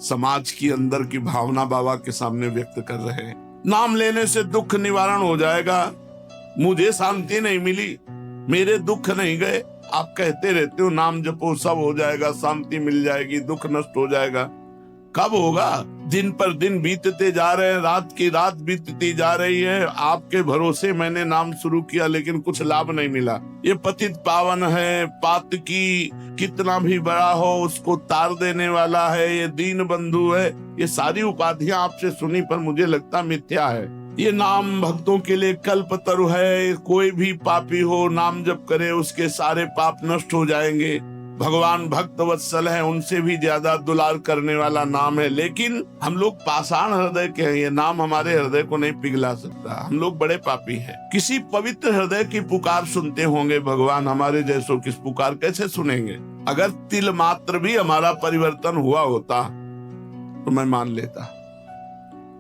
समाज की अंदर की भावना बाबा के सामने व्यक्त कर रहे हैं। नाम लेने से दुख निवारण हो जाएगा, मुझे शांति नहीं मिली, मेरे दुख नहीं गए। आप कहते रहते हो नाम जपो सब हो जाएगा, शांति मिल जाएगी, दुख नष्ट हो जाएगा। कब होगा? दिन पर दिन बीतते जा रहे हैं, रात की रात बीतती जा रही है। आपके भरोसे मैंने नाम शुरू किया लेकिन कुछ लाभ नहीं मिला। ये पतित पावन है, पातकी कितना भी बड़ा हो उसको तार देने वाला है, ये दीन बंधु है। ये सारी उपाधियां आपसे सुनी पर मुझे लगता मिथ्या है। ये नाम भक्तों के लिए कल्पतरु है। कोई भी पापी हो नाम जप करे उसके सारे पाप नष्ट हो जाएंगे। भगवान भक्त वत्सल है, उनसे भी ज्यादा दुलार करने वाला नाम है। लेकिन हम लोग पाषाण हृदय के हैं, ये नाम हमारे हृदय को नहीं पिघला सकता। हम लोग बड़े पापी हैं। किसी पवित्र हृदय की पुकार सुनते होंगे भगवान, हमारे जैसों की पुकार कैसे सुनेंगे? अगर तिल मात्र भी हमारा परिवर्तन हुआ होता तो मैं मान लेता।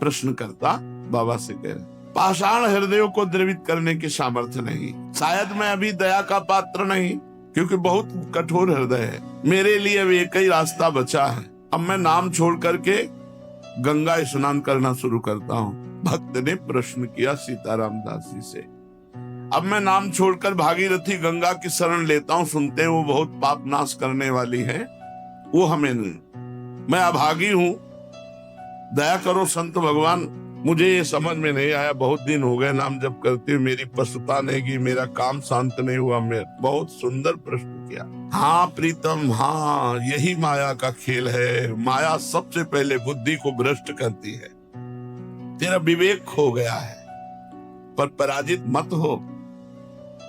प्रश्न करता बाबा से कह रहे, पाषाण हृदयों को द्रवित करने की सामर्थ्य नहीं। शायद मैं अभी दया का पात्र नहीं, क्योंकि बहुत कठोर हृदय है। मेरे लिए अब एक ही रास्ता बचा है। अब मैं नाम छोड़ करके गंगा स्नान करना शुरू करता हूँ। भक्त ने प्रश्न किया सीताराम दास जी से। अब मैं नाम छोड़कर भागीरथी गंगा की शरण लेता हूँ। सुनते हैं वो बहुत पाप नाश करने वाली है, वो हमें नहीं। मैं अभागी हूँ, दया करो संत भगवान। मुझे ये समझ में नहीं आया, बहुत दिन हो गए नाम जप करते हुए, मेरी पशुता नहीं की, मेरा काम शांत नहीं हुआ। मैं बहुत सुंदर प्रश्न किया। हाँ प्रीतम, हाँ यही माया का खेल है। माया सबसे पहले बुद्धि को भ्रष्ट करती है। तेरा विवेक खो गया है, पर पराजित मत हो।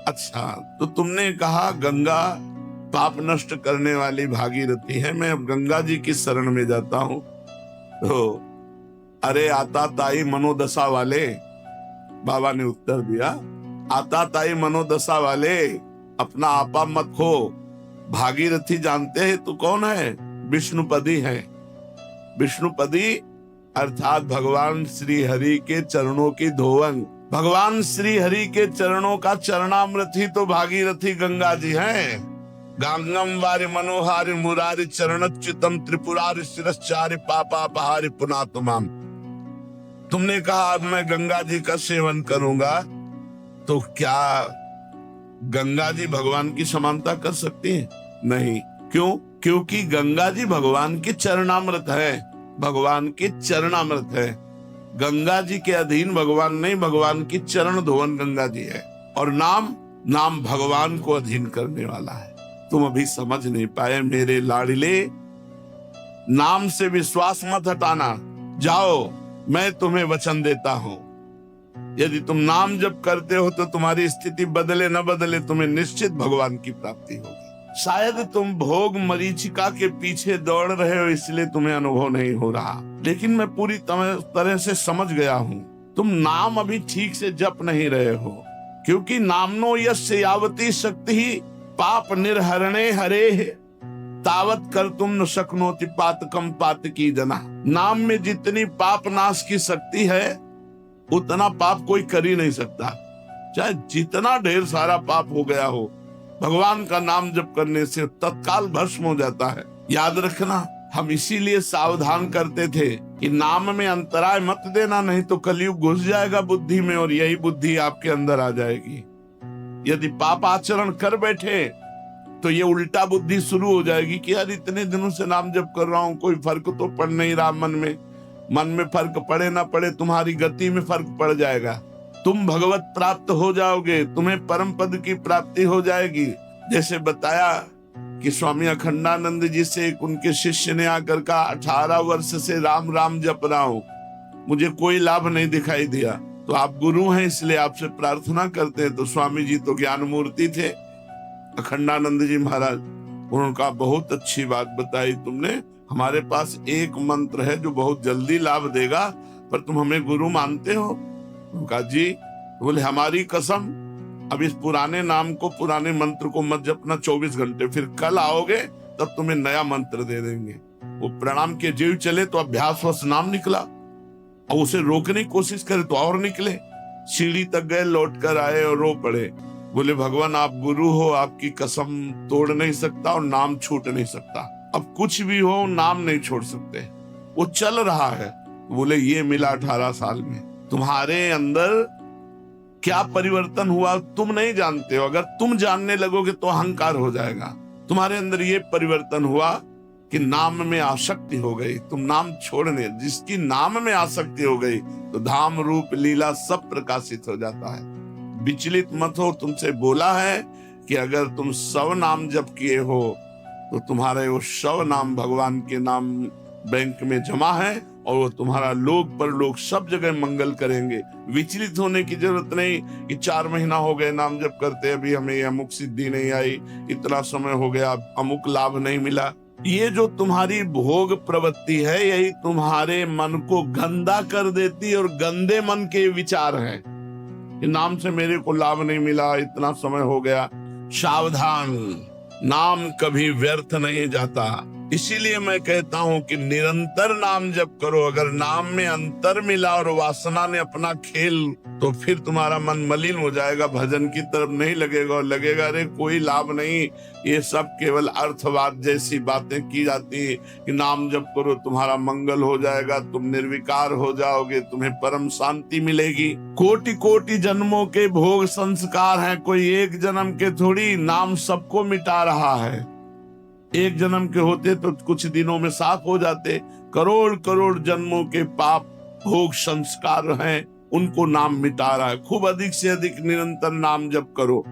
अच्छा, तो तुमने कहा गंगा पाप नष्ट करने वाली भागीरथी है, मैं अब गंगा जी की शरण में जाता हूँ। तो अरे आता ताई मनोदशा वाले, बाबा ने उत्तर दिया, आता ताई मनोदशा वाले, अपना आपा मत खो। भागीरथी जानते हैं तू कौन है? विष्णुपदी है। विष्णुपदी अर्थात भगवान श्री हरि के चरणों की धोवन। भगवान श्री हरि के चरणों का चरणामृत ही तो भागीरथी गंगा जी हैं। गांगम वारि मनोहारि मुरारि चरणच्युतम त्रिपुरारि शिरश्चारि पापापहारि पुनातुमाम। तुमने कहा अब मैं गंगा जी का सेवन करूंगा, तो क्या गंगा जी भगवान की समानता कर सकती है? नहीं। क्यों? क्योंकि गंगा जी भगवान के चरणामृत है। भगवान के चरणामृत है। गंगा जी के अधीन भगवान नहीं, भगवान की चरण धोवन गंगा जी है। और नाम भगवान को अधीन करने वाला है। तुम अभी समझ नहीं पाए मेरे लाडले। नाम से विश्वास मत हटाना। जाओ, मैं तुम्हें वचन देता हूं, यदि तुम नाम जप करते हो तो तुम्हारी स्थिति बदले न बदले तुम्हें निश्चित भगवान की प्राप्ति होगी। शायद तुम भोग मरीचिका के पीछे दौड़ रहे हो, इसलिए तुम्हें अनुभव नहीं हो रहा, लेकिन मैं पूरी तरह से समझ गया हूं। तुम नाम अभी ठीक से जप नहीं रहे हो, क्योंकि नामनो यस्य यावती शक्ति ही पाप निर्हरणे हरे तावत कर तुम न शक्नोति पातकम पातकी जना। नाम में जितनी पाप नाश की शक्ति है उतना पाप कोई कर ही नहीं सकता। चाहे जितना ढेर सारा पाप हो गया हो, भगवान का नाम जप करने से तत्काल भस्म हो जाता है। याद रखना, हम इसीलिए सावधान करते थे कि नाम में अंतराय मत देना, नहीं तो कलयुग घुस जाएगा बुद्धि में और यही बुद्धि आपके अंदर आ जाएगी। यदि पाप आचरण कर बैठे तो ये उल्टा बुद्धि शुरू हो जाएगी कि यार इतने दिनों से नाम जप कर रहा हूं, कोई फर्क तो पड़ नहीं रहा मन में फर्क पड़े ना पड़े, तुम्हारी गति में फर्क पड़ जाएगा। तुम भगवत प्राप्त हो जाओगे, तुम्हें परम पद की प्राप्ति हो जाएगी। जैसे बताया कि स्वामी अखंडानंद जी से उनके शिष्य ने आकर कहा 18 वर्ष से राम राम जप रहा हूं, मुझे कोई लाभ नहीं दिखाई दिया। तो आप गुरु हैं इसलिए आपसे प्रार्थना करते हैं। तो स्वामी जी तो ज्ञान मूर्ति थे, अखंडानंद जी महाराज, उनका बहुत अच्छी बात बताई तुमने। हमारे पास एक मंत्र है जो बहुत जल्दी लाभ देगा, पर तुम हमें गुरु मानते हो? उनका जी। बोले हमारी कसम, अब इस पुराने नाम को, पुराने मंत्र को मत जपना 24 घंटे, फिर कल आओगे तब तुम्हें नया मंत्र दे देंगे। वो प्रणाम के जीव चले तो अभ्यासवश नाम निकला, और उसे रोकने की कोशिश करे तो और निकले। सीढ़ी तक गए, लौट कर आए और रो पड़े। बोले भगवान आप गुरु हो, आपकी कसम तोड़ नहीं सकता और नाम छूट नहीं सकता। अब कुछ भी हो नाम नहीं छोड़ सकते। वो चल रहा है। बोले ये मिला 18 साल में। तुम्हारे अंदर क्या परिवर्तन हुआ तुम नहीं जानते हो। अगर तुम जानने लगोगे तो अहंकार हो जाएगा। तुम्हारे अंदर ये परिवर्तन हुआ कि नाम में आसक्ति हो गई। तुम नाम छोड़ने, जिसकी नाम में आसक्ति हो गई तो धाम रूप लीला सब प्रकाशित हो जाता है। विचलित मत हो। तुमसे बोला है कि अगर तुम 100 नाम जप किए हो तो तुम्हारे वो 100 नाम भगवान के नाम बैंक में जमा है और वो तुम्हारा लोक परलोक सब जगह मंगल करेंगे। विचलित होने की जरूरत नहीं कि 4 महीना हो गए नाम जप करते, अभी हमें अमुक सिद्धि नहीं आई, इतना समय हो गया अमुक लाभ नहीं मिला। ये जो तुम्हारी भोग प्रवृत्ति है यही तुम्हारे मन को गंदा कर देती और गंदे मन के विचार हैं कि नाम से मेरे को लाभ नहीं मिला, इतना समय हो गया। सावधान, नाम कभी व्यर्थ नहीं जाता। इसीलिए मैं कहता हूं कि निरंतर नाम जप करो। अगर नाम में अंतर मिला और वासना ने अपना खेल, तो फिर तुम्हारा मन मलिन हो जाएगा, भजन की तरफ नहीं लगेगा और लगेगा अरे कोई लाभ नहीं, ये सब केवल अर्थवाद जैसी बातें की जाती है कि नाम जप करो तुम्हारा मंगल हो जाएगा, तुम निर्विकार हो जाओगे, तुम्हें परम शांति मिलेगी। कोटि कोटि जन्मों के भोग संस्कार हैं, कोई एक जन्म के थोड़ी। नाम सबको मिटा रहा है। एक जन्म के होते तो कुछ दिनों में साफ हो जाते। करोड़ करोड़ जन्मों के पाप भोग संस्कार हैं, उनको नाम मिटा रहा है। खूब अधिक से अधिक निरंतर नाम जप करो।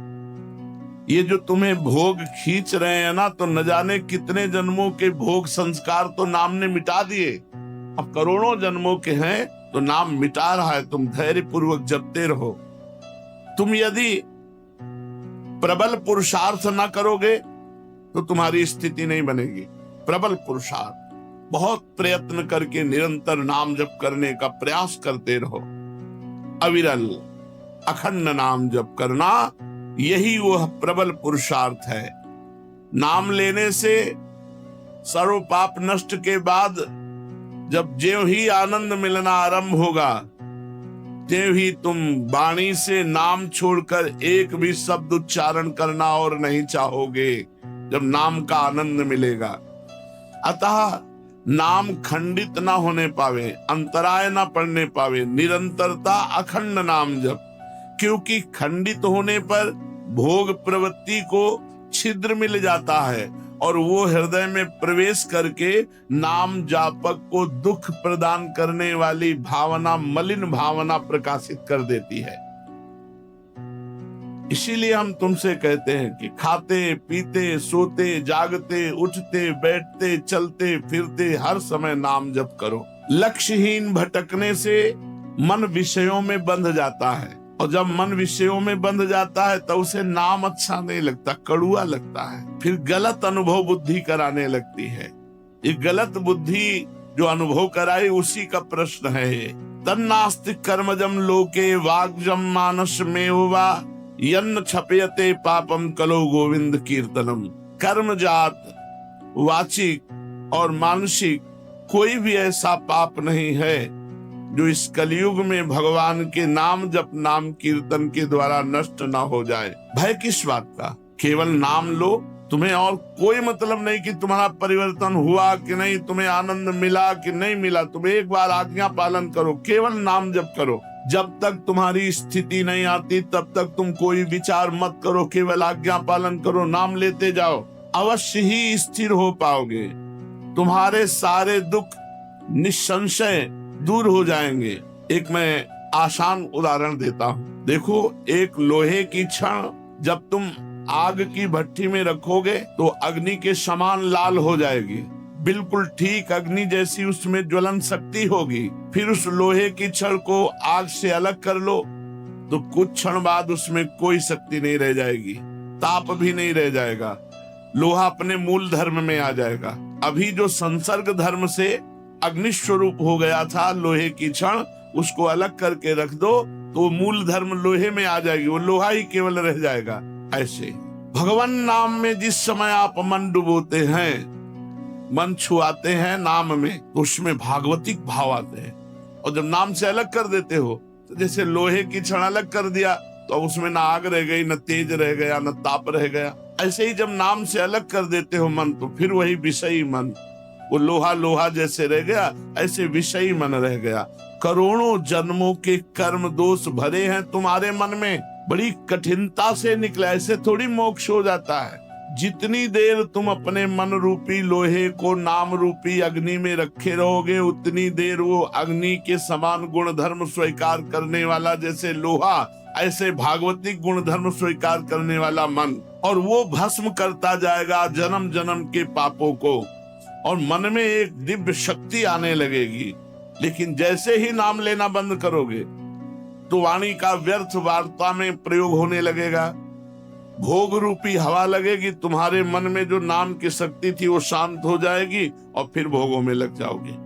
ये जो तुम्हें भोग खींच रहे हैं ना, तो न जाने कितने जन्मों के भोग संस्कार तो नाम ने मिटा दिए। अब करोड़ों जन्मों के हैं तो नाम मिटा रहा है। तुम धैर्य पूर्वक जपते रहो। तुम यदि प्रबल पुरुषार्थ न करोगे तो तुम्हारी स्थिति नहीं बनेगी। प्रबल पुरुषार्थ, बहुत प्रयत्न करके निरंतर नाम जप करने का प्रयास करते रहो। अविरल अखंड नाम जप करना, यही वह प्रबल पुरुषार्थ है। नाम लेने से सर्व पाप नष्ट के बाद जब ज्यों ही आनंद मिलना आरंभ होगा, त्यों ही तुम वाणी से नाम छोड़कर एक भी शब्द उच्चारण करना और नहीं चाहोगे, जब नाम का आनंद मिलेगा। अतः नाम खंडित ना होने पावे, अंतराय ना पड़ने पावे, निरंतरता अखंड नाम जप। क्योंकि खंडित होने पर भोग प्रवृत्ति को छिद्र मिल जाता है और वो हृदय में प्रवेश करके नाम जापक को दुख प्रदान करने वाली भावना, मलिन भावना प्रकाशित कर देती है। इसीलिए हम तुमसे कहते हैं कि खाते पीते सोते जागते उठते बैठते चलते फिरते हर समय नाम जप करो। लक्ष्यहीन भटकने से मन विषयों में बंध जाता है और जब मन विषयों में बंध जाता है तो उसे नाम अच्छा नहीं लगता, कड़ुआ लगता है। फिर गलत अनुभव बुद्धि कराने लगती है। ये गलत बुद्धि जो अनुभव कराई उसी का प्रश्न है। तन्नास्ति कर्मजम लोके वाग्जम मानस में वा यन्न छपयते पापम कलो गोविंद कीर्तनम। कर्म जात, वाचिक और मानसिक कोई भी ऐसा पाप नहीं है जो इस कलयुग में भगवान के नाम जप नाम कीर्तन के द्वारा नष्ट ना हो जाए। भय किस बात का? केवल नाम लो, तुम्हें और कोई मतलब नहीं कि तुम्हारा परिवर्तन हुआ कि नहीं, तुम्हें आनंद मिला कि नहीं मिला। तुम एक बार आज्ञा पालन करो, केवल नाम जप करो। जब तक तुम्हारी स्थिति नहीं आती तब तक तुम कोई विचार मत करो, केवल आज्ञा पालन करो, नाम लेते जाओ, अवश्य ही स्थिर हो पाओगे। तुम्हारे सारे दुख निसंशय दूर हो जाएंगे। एक मैं आसान उदाहरण देता हूँ। देखो, एक लोहे की छड़ जब तुम आग की भट्टी में रखोगे तो अग्नि के समान लाल हो जाएगी, बिल्कुल ठीक अग्नि जैसी उसमें ज्वलन शक्ति होगी। फिर उस लोहे की छड़ को आग से अलग कर लो तो कुछ क्षण बाद उसमें कोई शक्ति नहीं रह जाएगी, ताप भी नहीं रह जाएगा, लोहा अपने मूल धर्म में आ जाएगा। अभी जो संसर्ग धर्म से अग्नि स्वरूप हो गया था लोहे की छड़, उसको अलग करके रख दो तो मूल धर्म लोहे में आ जाएगी, वो लोहा ही केवल रह जाएगा। ऐसे भगवान नाम में जिस समय आप मन डुबोते हैं, मन छुआते हैं नाम में, तो उसमें भागवतिक भाव आते हैं। और जब नाम से अलग कर देते हो तो जैसे लोहे की छड़ अलग कर दिया तो उसमें न आग रह गई, न तेज रह गया, न ताप रह गया। ऐसे ही जब नाम से अलग कर देते हो मन, तो फिर वही विषयी मन, वो लोहा लोहा जैसे रह गया, ऐसे विषयी मन रह गया। करोड़ों जन्मों के कर्म दोष भरे हैं तुम्हारे मन में, बड़ी कठिनता से निकला, ऐसे थोड़ी मोक्ष हो जाता है। जितनी देर तुम अपने मन रूपी लोहे को नाम रूपी अग्नि में रखे रहोगे, उतनी देर वो अग्नि के समान गुण धर्म स्वीकार करने वाला जैसे लोहा, ऐसे भागवतिक गुण धर्म स्वीकार करने वाला मन, और वो भस्म करता जाएगा जन्म जन्म के पापों को, और मन में एक दिव्य शक्ति आने लगेगी। लेकिन जैसे ही नाम लेना बंद करोगे तो वाणी का व्यर्थ वार्ता में प्रयोग होने लगेगा, भोग रूपी हवा लगेगी, तुम्हारे मन में जो नाम की शक्ति थी वो शांत हो जाएगी और फिर भोगों में लग जाओगे।